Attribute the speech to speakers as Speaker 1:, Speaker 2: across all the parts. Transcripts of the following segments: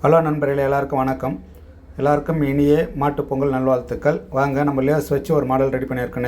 Speaker 1: Hello நண்பர்களே, எல்லாருக்கும் வணக்கம். எல்லாருக்கும் இனிய மாட்டுப் பொங்கல் நல்வாழ்த்துக்கள். வாங்க, நம்ம லேஸ் வச்சு ஒரு மாடல் ரெடி பண்ணியிருக்கோம்.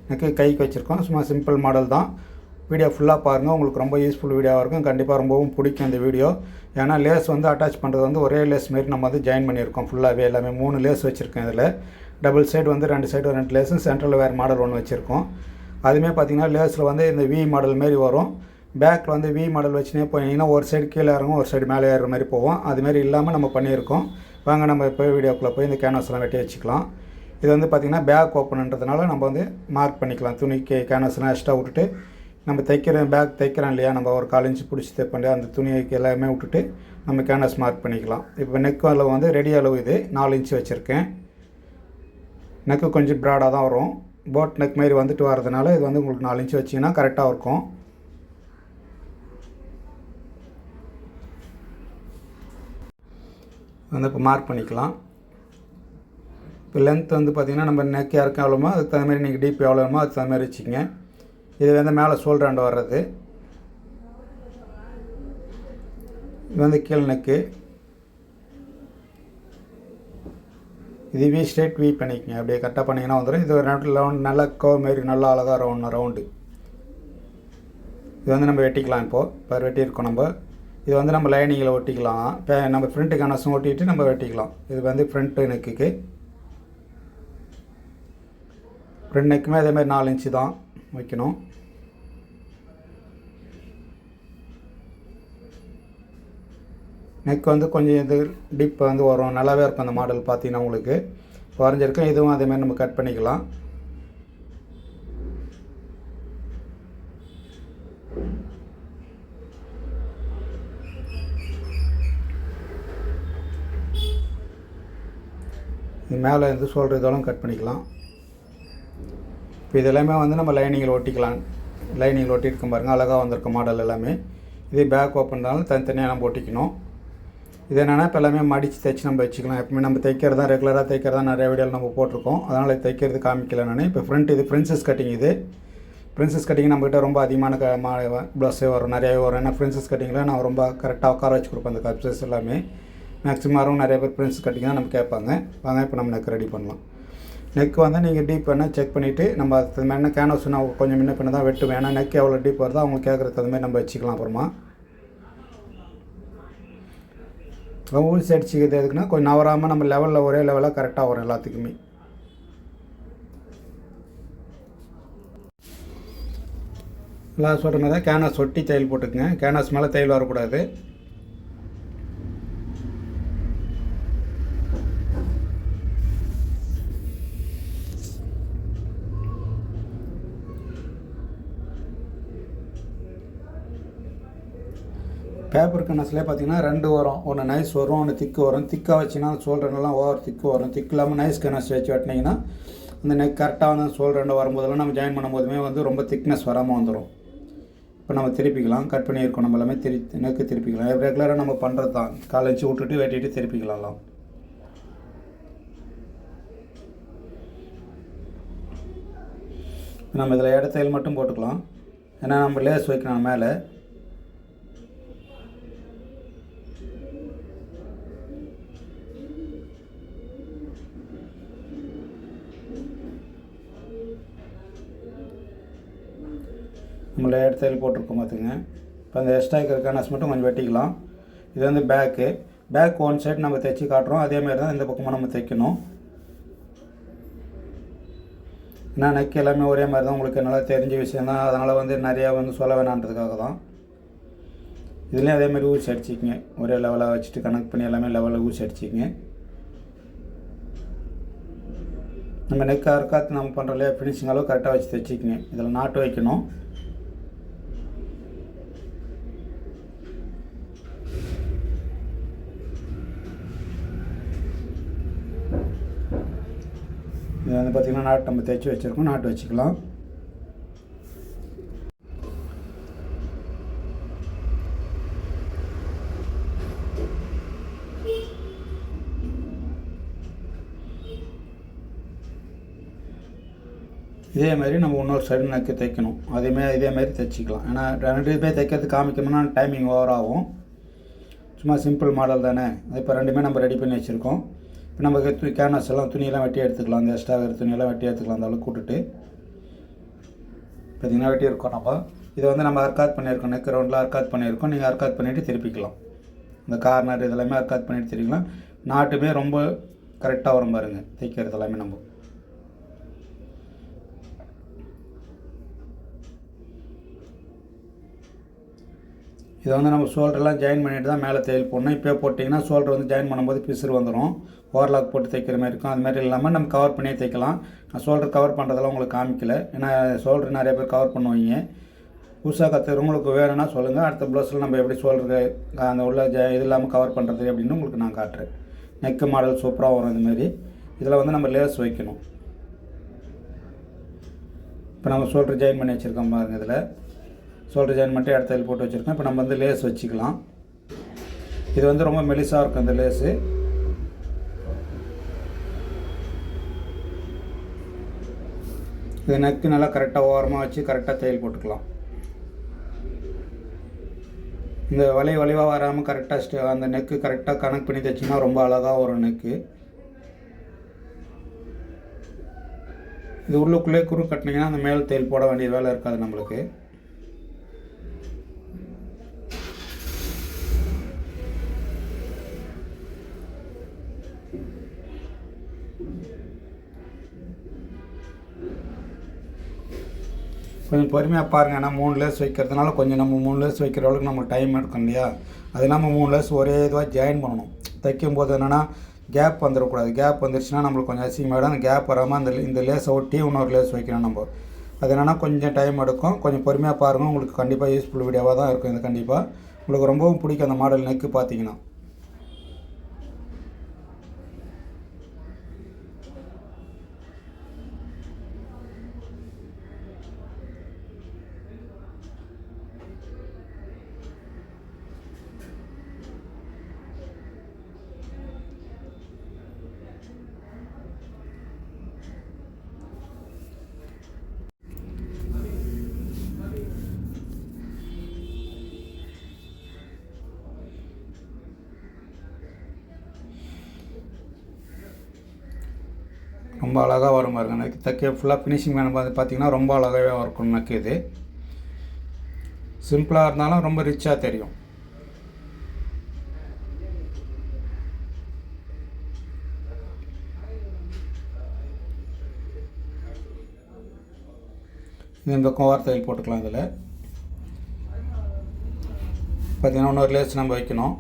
Speaker 1: நெக்கு கைக்கு வச்சுருக்கோம். சும்மா சிம்பிள் மாடல் தான். வீடியோ ஃபுல்லாக பாருங்கள், உங்களுக்கு ரொம்ப யூஸ்ஃபுல் வீடியோவாக இருக்கும். கண்டிப்பாக ரொம்பவும் பிடிக்கும் இந்த வீடியோ. ஏன்னா லேஸ் அட்டாச் பண்ணுறது ஒரே லேஸ் மாரி நம்ம ஜாயின் பண்ணியிருக்கோம். ஃபுல்லாகவே எல்லாமே 3 லேஸ் வச்சுருக்கேன். இதில் டபுள் சைடு 2 சைடு 2 லேஸும் சென்ட்ரலில் வேறு மாடல் ஒன்று வச்சுருக்கோம். அதுவுமே பார்த்திங்கன்னா லேஸில் இந்த வி மாடல் மாரி வரும். பேக்கில் வி மாடல் வச்சுனே போனீங்கன்னா ஒரு சைடு கீழே இறங்கும், ஒரு சைடு மேலே ஏறுற மாதிரி போவோம். அதுமாரி இல்லாமல் நம்ம பண்ணியிருக்கோம். வாங்க, நம்ம இப்போ வீடியோக்குள்ளே போய் இந்த கேன்வாஸ்லாம் வெட்டி வச்சுக்கலாம். இது பார்த்திங்கன்னா பேக் ஓப்பன்ன்றதுனால நம்ம மார்க் பண்ணிக்கலாம். துணிக்கு கேன்வாஸ்லாம் எக்ஸ்ட்ரா விட்டுட்டு நம்ம பேக் தைக்கிறோம் இல்லையா, நம்ம ஒரு 1/4 இன்ச்சு பிடிச்சி தைப்போம் இல்லையா, அந்த துணிக்கு எல்லாமே விட்டுட்டு நம்ம கேன்வாஸ் மார்க் பண்ணிக்கலாம். இப்போ நெக் அளவு ரெடி அளவு இது 4 இன்ச்சு வச்சுருக்கேன். நெக்கு கொஞ்சம் ப்ராடாக தான் வரும். போட் நெக் மாரி வரதுனால இது உங்களுக்கு 4 இன்ச்சு வச்சிங்கன்னா கரெக்டாக இருக்கும். இப்போ மார்க் பண்ணிக்கலாம். இப்போ லென்த் பார்த்திங்கன்னா நம்ம நெக் இறக்கம் எவ்வளோமோ அதுக்கு தகுந்த மாதிரி நீங்கள் டீப் எவ்வளோ வேணுமோ அதுக்கு தகுந்த மாதிரி வச்சுக்கோங்க. இது மேலே ஷோல்டராண்டு வர்றது. இது கீழ் நெக்கு. இது வி ஸ்ட்ரெயிட் வி பண்ணிக்கங்க. அப்படியே கரெக்டாக பண்ணிங்கன்னா வந்துடும். இது ஒரு ரவுண்ட் நல்லா கவ் மாரி நல்லா அழகாக ரவுண்டு. இது நம்ம வெட்டிக்கலாம். இப்போ வெட்டியிருக்கோம். இது நம்ம லைனிங்கில் ஒட்டிக்கலாம். இப்போ நம்ம ஃப்ரண்ட்டு கனசும் ஒட்டிட்டு நம்ம வெட்டிக்கலாம். இது ஃப்ரண்ட்டு நெக்குக்கு. ஃப்ரண்ட் நெக்குமே அதேமாதிரி 4 இன்ச்சு தான் வைக்கணும். நெக் கொஞ்சம் இது டிப் வரும். நல்லாவே இருக்கும் அந்த மாடல் பார்த்தீங்கன்னா உங்களுக்கு வரைஞ்சிருக்கேன். இதுவும் அதேமாதிரி நம்ம கட் பண்ணிக்கலாம். இது மேலே ஷோல்டர் இதெல்லாம் கட் பண்ணிக்கலாம். இப்போ இதெல்லாமே நம்ம லைனிங்கில் ஒட்டிக்கலாம். லைனிங்கில் ஒட்டியிருக்கோம் பாருங்கள், அழகாக வந்திருக்கும் மாடல் எல்லாமே. இது பேக் ஓப்பன்னாலும் தனித்தனியாக நம்ம ஒட்டிக்கணும். இது என்னென்னா இப்போ எல்லாமே மடித்து தைச்சி நம்ம வச்சுக்கலாம். எப்பவுமே நம்ம தைக்கிறதா ரெகுலராக தைக்கிறதா நிறைய வீடியோவில் நம்ம போட்டிருக்கோம். அதனால் தைக்கிறது காமிக்கல நான். இப்போ இது பிரின்சஸ் கட்டிங். இது பிரின்சஸ் கட்டிங் நம்மகிட்ட ரொம்ப அதிகமான ப்ளவுஸே வரும், நிறையாவே வரும். ஏன்னா பிரின்சஸ் கட்டிங்கில் நான் ரொம்ப கரெக்டாக உட்கார வச்சு கொடுப்பேன். அந்த கப்ஸஸ் எல்லாமே மேக்ஸிமம் நிறைய பேர் பிரின்சஸ் கட்டிங் தான் நம்ம கேட்பாங்க. வாங்க, இப்போ நம்ம நெக் ரெடி பண்ணலாம். நெக் நீங்கள் டீப் வேணால் செக் பண்ணிவிட்டு நம்ம அது மாதிரி கேன்வாஸ் நான் கொஞ்சம் முன்ன பின்ன தான் வெட்டுவேன். ஏன்னா நெக் எவ்வளோ டீப் வருதோ அவங்க கேட்குறது அதுமாதிரி நம்ம வச்சுக்கலாம். அப்புறமா ஊசி அடிச்சுக்கிறது எதுக்குன்னா கொஞ்சம் நவராமல் நம்ம லெவலில் ஒரே லெவலாக கரெக்டாக வரும் எல்லாத்துக்குமே. எல்லாம் சொல்கிற மாதிரி தான் கேன்வாஸ் ஒட்டி தையல் போட்டுக்குங்க. கேன்வாஸ் மேலே தையல் வரக்கூடாது. பேப்பர் கனஸ்லேயே பார்த்திங்கன்னா 2 வரும். ஒன்று நைஸ் வரும், ஒன்று திக்கு வரும். திக்காக வச்சிங்கன்னா ஷோல்டர்லாம் ஓவர் திக்கு வரும். திக்கு இல்லாமல் நைஸ் கனஸ் வச்சு வெட்டினீங்கன்னா அந்த நெக் கரெக்டாக ஷோல்டர் வரும்போதெல்லாம் நம்ம ஜாயின் பண்ணும்போதுமே ரொம்ப திக்னஸ் வராமல் வந்துடும். இப்போ நம்ம திருப்பிக்கலாம். கட் பண்ணியிருக்கோம். நம்ம எல்லாமே நெக்கு திருப்பிக்கலாம். ரெகுலராக நம்ம பண்ணுறது தான். 1/4 இன்ச்சு விட்டுட்டு வெட்டிட்டு திருப்பிக்கலாம். நம்ம இதில் இடத்தையில் மட்டும் போட்டுக்கலாம். ஏன்னா நம்ம லேஸ் வைக்கணும் மேலே. நம்மள இடத்துல போட்டிருக்கோம் பார்த்துங்க. இப்போ அந்த எக்ஸ்ட்ரா இருக்கிற கேன்வாஸ் மட்டும் கொஞ்சம் வெட்டிக்கலாம். இது பேக் ஒன் சைடு நம்ம தைச்சி காட்டுறோம். அதேமாதிரி தான் இந்த பக்கமாக நம்ம தைக்கணும். ஏன்னா நெக் எல்லாமே ஒரே மாதிரி தான், உங்களுக்கு நல்லா தெரிஞ்ச விஷயம் தான். அதனால் நிறையா சொல்ல வேணான்றதுக்காக தான். இதுலேயும் அதேமாதிரி ஊசி அடிச்சிக்கங்க. ஒரே லெவலாக வச்சுட்டு கனெக்ட் பண்ணி எல்லாமே லெவலில் ஊசி அடிச்சிக்கங்க. நம்ம நெக்காக இருக்காது நம்ம பண்ணுறோம் இல்லையா, ஃபினிஷிங் அளவு கரெக்டாக வச்சு தைச்சிக்கங்க. இதில் நாட்டு வைக்கணும். இது பார்த்திங்கன்னா நாட்டு நம்ம தைச்சி வச்சுருக்கோம். நாட்டு வச்சுக்கலாம். இதேமாதிரி நம்ம இன்னொரு சைடு நெக்கு தைக்கணும். இதேமாதிரி தைச்சிக்கலாம். ஏன்னா 2 பேர் தைக்கிறது காமிக்கணும்னா டைமிங் ஓவர் ஆகும். சும்மா சிம்பிள் மாடல் தானே. இப்போ ரெண்டுமே நம்ம ரெடி பண்ணி வச்சுருக்கோம். இப்போ நம்ம கேன்வாஸ் எல்லாம் துணியெல்லாம் வெட்டி எடுத்துக்கலாம். அந்த எக்ஸ்ட்ரா துணியெல்லாம் வெட்டி எடுத்துக்கலாம். அந்த அளவுக்கு கூட்டுட்டு பார்த்திங்கன்னா வெட்டி இருக்கோம். நம்ம இதை வந்து நம்ம அர்க்காத் பண்ணியிருக்கோம். நெக் ரவுண்டில் அர்க்காத் பண்ணியிருக்கோம். நீங்கள் அர்க்காத் பண்ணிவிட்டு திருப்பிக்கலாம். இந்த கார்னர் இதெல்லாமே அர்க்காத் பண்ணிவிட்டு திருப்பிக்கலாம். நாட்டுமே ரொம்ப கரெக்டாக வரும் பாருங்கள் தைக்கிறது எல்லாமே. நம்ம இதை வந்து நம்ம ஷோல்டர்லாம் ஜாயின் பண்ணிட்டு தான் மேலே தையல் போடணும். இப்போ போட்டிங்கன்னா ஷோல்டர் வந்து ஜாயின் பண்ணும்போது பிசுறு வந்துடும். ஓவர்லாக் போட்டு தைக்கிற மாதிரி இருக்கும். அது மாதிரி இல்லாமல் நம்ம கவர் பண்ணியே தைக்கலாம். நான் ஷோல்டர் கவர் பண்ணுறதெல்லாம் உங்களுக்கு காமிக்கல. ஏன்னா ஷோல்டர் நிறைய பேர் கவர் பண்ணுவீங்க. புதுசாக கற்றுக்கிறவங்களுக்கு வேணும்னா சொல்லுங்கள். அடுத்த ப்ளவுஸில் நம்ம எப்படி ஷோல்டருக்கு அந்த உள்ள இது இல்லாமல் கவர் பண்ணுறது அப்படின்னு உங்களுக்கு நான் காட்டுறேன். நெக்கு மாடல் சூப்பராக வரும். இதுமாரி இதில் வந்து நம்ம லேஸ் வைக்கணும். இப்போ நம்ம ஷோல்டர் ஜாயின் பண்ணி வச்சுருக்கோம் பாருங்கள். இதில் ஷோல்டர் ஜாயின் பண்ணிட்டு இடத்த தையல் போட்டு வச்சுருக்கோம். இப்போ நம்ம வந்து லேஸ் வச்சுக்கலாம். இது வந்து ரொம்ப மெலிசாக இருக்கும் இந்த லேஸு. இது நெக்கு நல்லா கரெக்டாக ஓரமாக வச்சு கரெக்டாக தையல் போட்டுக்கலாம். இந்த வளைவாக வராமல் கரெக்டாக அந்த நெக்கு கரெக்டாக கனெக்ட் பண்ணி தைச்சிங்கன்னா ரொம்ப அழகாக வரும் நெக்கு. இது உள்ளுக்குள்ளே குறு கட்டினீங்கன்னா அந்த மேல் தையல் போட வேண்டிய வேலை இருக்காது நம்மளுக்கு. கொஞ்சம் பொறுமையாக பாருங்கள். ஏன்னா 3 லேஸ் வைக்கிறதுனால கொஞ்சம் நம்ம 3 லேஸ் வைக்கிற அளவுக்கு நமக்கு டைம் எடுக்கும் இல்லையா. அது இல்லாமல் 3 லேஸ் ஒரே இதுவாக ஜாயின் பண்ணணும். தைக்கும்போது என்னென்னா கேப் வந்துடக்கூடாது. கேப் வந்துருச்சுன்னா நம்மளுக்கு கொஞ்சம் அசிங்கமாகிடும். அந்த கேப் வராமல் இந்த லேஸை ஒட்டி இன்னொரு லேஸ் வைக்கணும் நம்ம. அது என்னென்னா கொஞ்சம் டைம் எடுக்கும். கொஞ்சம் பொறுமையாக பாருங்கள். உங்களுக்கு கண்டிப்பாக யூஸ்ஃபுல் வீடியோவாக தான் இருக்கும். இது கண்டிப்பாக உங்களுக்கு ரொம்பவும் பிடிக்கும் அந்த மாடல் நெக்கு பார்த்தீங்கன்னா. ரொம்ப அழகாக வரும் பாருங்க. நெக் தைக்க ஃபுல்லாக ஃபினிஷிங் வேணும் பார்த்தீங்கன்னா ரொம்ப அழகாகவே இருக்கும் நெக்கு. இது சிம்பிளாக இருந்தாலும் ரொம்ப ரிச்சாக தெரியும். இந்த பக்கம் ஓர தையல் போட்டுக்கலாம். இதில் பார்த்திங்கன்னா இன்னொரு லேஸ் நம்ம வைக்கணும்.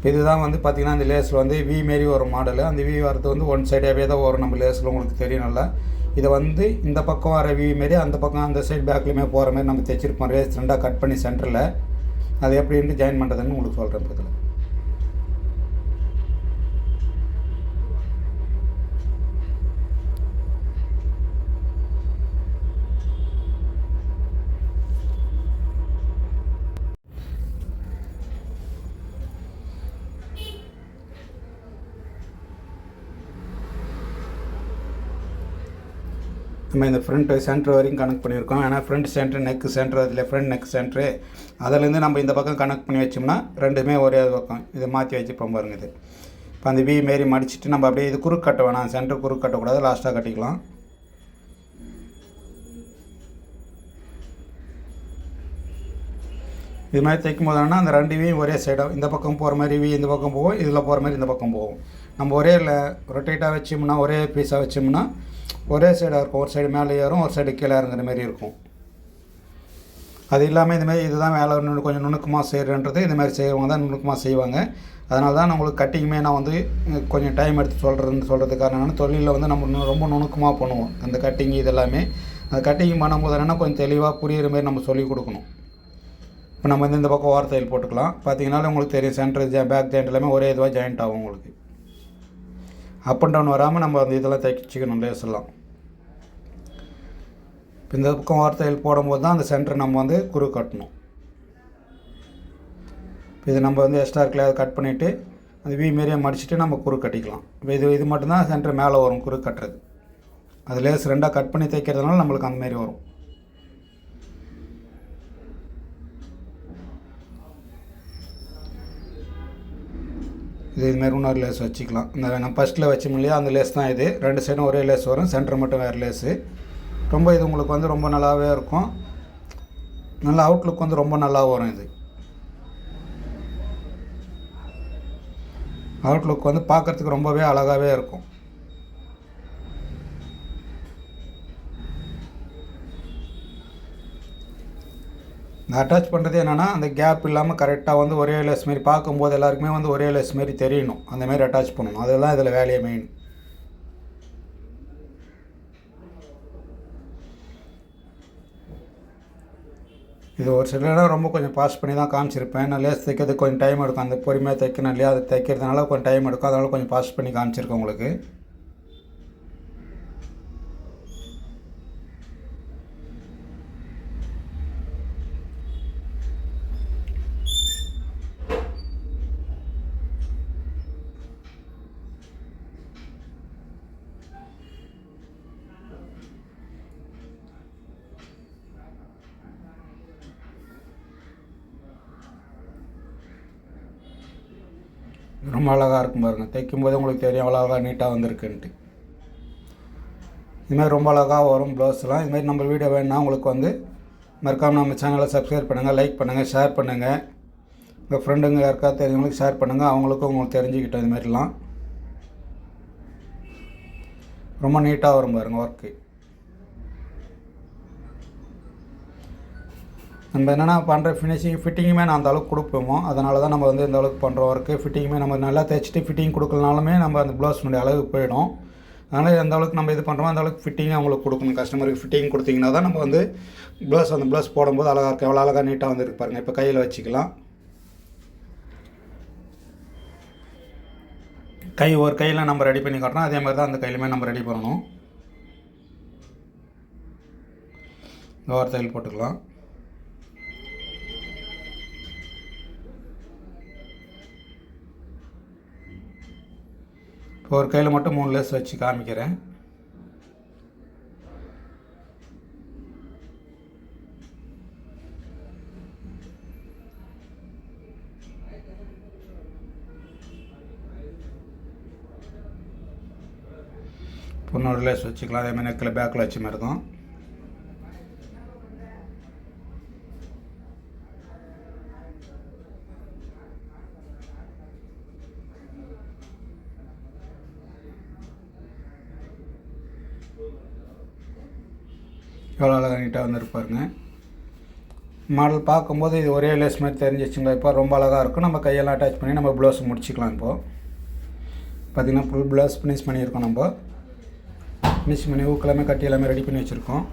Speaker 1: இதுதான் வந்து பார்த்திங்கன்னா இந்த லேஸில் வந்து வி மாரி ஒரு மாடலு. அந்த வி வரது வந்து ஒன் சைடாகவே தான் வரும் நம்ம லேஸில். உங்களுக்கு தெரியும் நல்லா. இதை வந்து இந்த பக்கம் வர வி மாரி அந்த பக்கம் அந்த சைடு பேக்லேயுமே போகிற மாதிரி நம்ம தைச்சிருப்போம். லேஸ் 2 கட் பண்ணி சென்டரில். அது எப்படின்ட்டு ஜாயின் பண்ணுறதுன்னு உங்களுக்கு சொல்கிறேன். இதில் நம்ம இந்த ஃப்ரண்ட் சென்டர் வரைக்கும் கனெக்ட் பண்ணியிருக்கோம். ஏன்னா ஃப்ரண்ட் சென்டர் நெக் சென்டர் அதில் ஃப்ரண்ட் நெக் சென்டரு அதிலேருந்து நம்ம இந்த பக்கம் கனெக்ட் பண்ணி வச்சோம்னா ரெண்டுமே ஒரே பக்கம். இதை மாற்றி வச்சுப்போம் பாருங்கள். இது இப்போ அந்த வி மாரி மடிச்சுட்டு நம்ம அப்படியே இது குறுக்கு கட்ட வேணாம். சென்டர் குறுக்கு கட்டக்கூடாது. லாஸ்ட்டாக கட்டிக்கலாம். இது மாதிரி தைக்கும் போதுனா அந்த 2 வியும் ஒரே சைடாக இந்த பக்கம் போகிற மாதிரி வி இந்த பக்கம் போகும். இதில் போகிற மாதிரி இந்த பக்கம் போகும். நம்ம ஒரே ரொட்டேட்டாக வச்சோம்னா ஒரே பீஸாக வச்சோம்னா ஒரே சைடாக இருக்கும். ஒரு சைடு மேலே ஏறும், ஒரு சைடு கீழே இறங்குற மாதிரி இருக்கும். அது இல்லாமல் இதுமாதிரி இதுதான் வேலை கொஞ்சம் நுணுக்கமாக செய்கிறன்றது இதுமாதிரி செய்கிறவங்க தான் நுணுக்கமாக செய்வாங்க. அதனால தான் நான் உங்களுக்கு கட்டிங்குமே நான் வந்து கொஞ்சம் டைம் எடுத்து சொல்கிறதுக்கு காரணம் என்னென்னா தொழிலில் வந்து நம்ம ரொம்ப நுணுக்கமாக பண்ணுவோம். அந்த கட்டிங் இதெல்லாமே அந்த கட்டிங் பண்ணும்போது என்னென்னா கொஞ்சம் தெளிவாக புரிகிற மாதிரி நம்ம சொல்லிக் கொடுக்கணும். இப்போ நம்ம வந்து இந்த பக்கம் ஓர தையல் போட்டுக்கலாம். பார்த்தீங்கன்னாலும் உங்களுக்கு தெரியும் சென்டர் பேக் ஜாயிண்ட் எல்லாமே ஒரே இதுவாக ஜாயிண்ட் ஆகும். உங்களுக்கு அப் அண்ட் டவுன் வராமல் நம்ம அந்த இதெல்லாம் தைச்சிக்கணும் லேஸ் எல்லாம். இப்போ இந்த பக்கம் ஓர தையல் போடும்போது தான் அந்த சென்டர் நம்ம வந்து குறு கட்டணும். இப்போ இது நம்ம வந்து எக்ஸ்ட்ரா இருக்கல அதை கட் பண்ணிவிட்டு அந்த வி மாரியே மடிச்சுட்டு நம்ம குறு கட்டிக்கலாம். இப்போ இது மட்டும்தான் சென்டர் மேலே வரும் குறு கட்டுறது. அது லேஸ் 2 கட் பண்ணி தைக்கிறதுனால நம்மளுக்கு அந்தமாரி வரும். இதுமாரி இன்னொரு லேஸ் வச்சுக்கலாம். இந்த நம்ம ஃபஸ்ட்டில் வச்சோம் இல்லையா, அந்த லேஸ் தான் இது. 2 சைடும் ஒரே லேஸ் வரும், சென்டர் மட்டும் வேறு லேஸு. ரொம்ப இது உங்களுக்கு வந்து ரொம்ப நல்லாவே இருக்கும். நல்ல அவுட்லுக் வந்து ரொம்ப நல்லா வரும். இது அவுட்லுக் வந்து பார்க்குறதுக்கு ரொம்பவே அழகாகவே இருக்கும். இந்த அட்டாச் பண்ணுறது என்னென்னா, அந்த கேப் இல்லாமல் கரெக்டாக வந்து ஒரே லேஸ் மாரி பார்க்கும்போது எல்லாருக்குமே வந்து ஒரே லேஸ் மாரி தெரியணும். அந்தமாரி அட்டாச் பண்ணணும். அதெல்லாம் இதில் வேலையே மெயின். இது ஒரு சிலர் ரொம்ப கொஞ்சம் பாஸ் பண்ணி தான் காமிச்சிருப்பேன். நான் லேஸ் தைக்கிறதுக்கு கொஞ்சம் டைம் எடுக்கும். அந்த பொறுமையாக தைக்கணும் இல்லையா, அது தைக்கிறதுனால கொஞ்சம் டைம் எடுக்கும். அதனால் கொஞ்சம் பாஸ் பண்ணி காமிச்சிருக்கேன் உங்களுக்கு. ரொம்ப அழகாக இருக்கும் பாருங்கள். தைக்கும்போது உங்களுக்கு தெரியும் அவ்வளோ அழகாக நீட்டாக வந்திருக்குன்ட்டு. இதுமாதிரி ரொம்ப அழகாக வரும் ப்ளவுஸ்லாம். இதுமாதிரி நம்ம வீடியோ வேணுன்னா உங்களுக்கு வந்து மறக்காமல் நம்ம சேனலை சப்ஸ்கிரைப் பண்ணுங்கள், லைக் பண்ணுங்கள், ஷேர் பண்ணுங்கள். உங்கள் ஃப்ரெண்டுங்க யாருக்காவது தெரிஞ்சவங்களுக்கு ஷேர் பண்ணுங்கள். அவங்களுக்கும் உங்களுக்கு தெரிஞ்சுக்கிட்டோம். இதுமாரிலாம் ரொம்ப நீட்டாக வரும் பாருங்கள் ஒர்க்கு. நம்ம என்னென்னா பண்ணுற ஃபிட்டிங்குமே நான் அந்த அளவுக்கு கொடுப்போமோ, அதனால தான் நம்ம வந்து இந்த அளவுக்கு பண்ணுற ஒர்க்கு. ஃபிட்டிங்குமே நம்ம நல்லா தைச்சிட்டு ஃபிட்டிங் கொடுக்கலனாலுமே நம்ம அந்த ப்ளவுஸ்னுடைய அளவு போயிடும். அதனால் எந்த அளவுக்கு நம்ம இது பண்ணுறோமோ அந்த அளவுக்கு ஃபிட்டிங்காக அவங்களுக்கு கொடுக்கணும். கஸ்டமருக்கு ஃபிட்டிங் கொடுத்தீங்கன்னா தான் நம்ம வந்து அந்த ப்ளவுஸ் போடும்போது அழகாக இருக்கும். எவ்வளோ அழகாக நீட்டாக வந்துருக்கு பாருங்கள். இப்போ கையில் வச்சுக்கலாம். கை ஒரு கையில் நம்ம ரெடி பண்ணி காட்டுறோம், அதே மாதிரி தான் அந்த கையிலுமே நம்ம ரெடி பண்ணணும். ஒரு தையல் போட்டுக்கலாம். இப்போ ஒரு கையில் மட்டும் 3 லேஸ் வச்சு காமிக்கிறேன். இன்னொரு லேஸ் வச்சுக்கலாம். அதேமாதிரி நெக்கில் பேக்கில் வச்ச மாதிரி தான். எவ்வளோ அழகாக நீட்டாக வந்துருப்பாருங்க. மாடல் பார்க்கும்போது இது ஒரே லேஸ் மாதிரி தெரிஞ்சிச்சுங்களா. இப்போ ரொம்ப அழகாக இருக்கும். நம்ம கையெல்லாம் அட்டாச் பண்ணி நம்ம ப்ளவுஸ் முடிச்சிக்கலாம். இப்போது பார்த்திங்கன்னா ஃபுல் ப்ளவுஸ் ஃபினிஷ் பண்ணியிருக்கோம். நம்ம ஃபினிஷ் பண்ணி ஊக்கெல்லாமே கட்டி எல்லாமே ரெடி பண்ணி வச்சுருக்கோம்.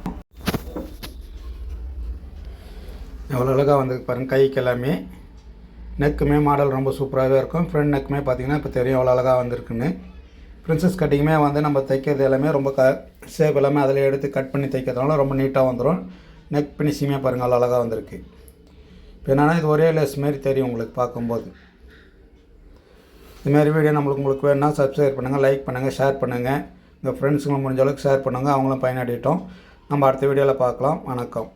Speaker 1: எவ்வளோ அழகாக வந்து பாருங்கள். கைக்கு எல்லாமே நெக்குமே மாடல் ரொம்ப சூப்பராகவே இருக்கும். ஃப்ரண்ட் நெக்குமே பார்த்திங்கன்னா இப்போ தெரியும் எவ்வளோ அழகாக வந்திருக்குன்னு. பிரின்சஸ் கட்டிங்குமே வந்து நம்ம தைக்கிறது எல்லாமே ரொம்ப ஷேப் எல்லாமே அதில் எடுத்து கட் பண்ணி தைக்கிறதுனால ரொம்ப நீட்டாக வந்துடும். நெக் ஃபினிஷிங்குமே பாருங்கள் அவ்வளோ அழகாக வந்திருக்கு. இப்போ என்னென்னா இது ஒரே லேஸ் மாரி தெரியும் உங்களுக்கு பார்க்கும்போது. இதுமாரி வீடியோ உங்களுக்கு வேணுன்னா சப்ஸ்கிரைப் பண்ணுங்கள், லைக் பண்ணுங்கள், ஷேர் பண்ணுங்கள். உங்கள் ஃப்ரெண்ட்ஸுங்களும் முடிஞ்ச அளவுக்கு ஷேர் பண்ணுங்கள். அவங்களும் பயனடையட்டும். நம்ம அடுத்த வீடியோவில் பார்க்கலாம். வணக்கம்.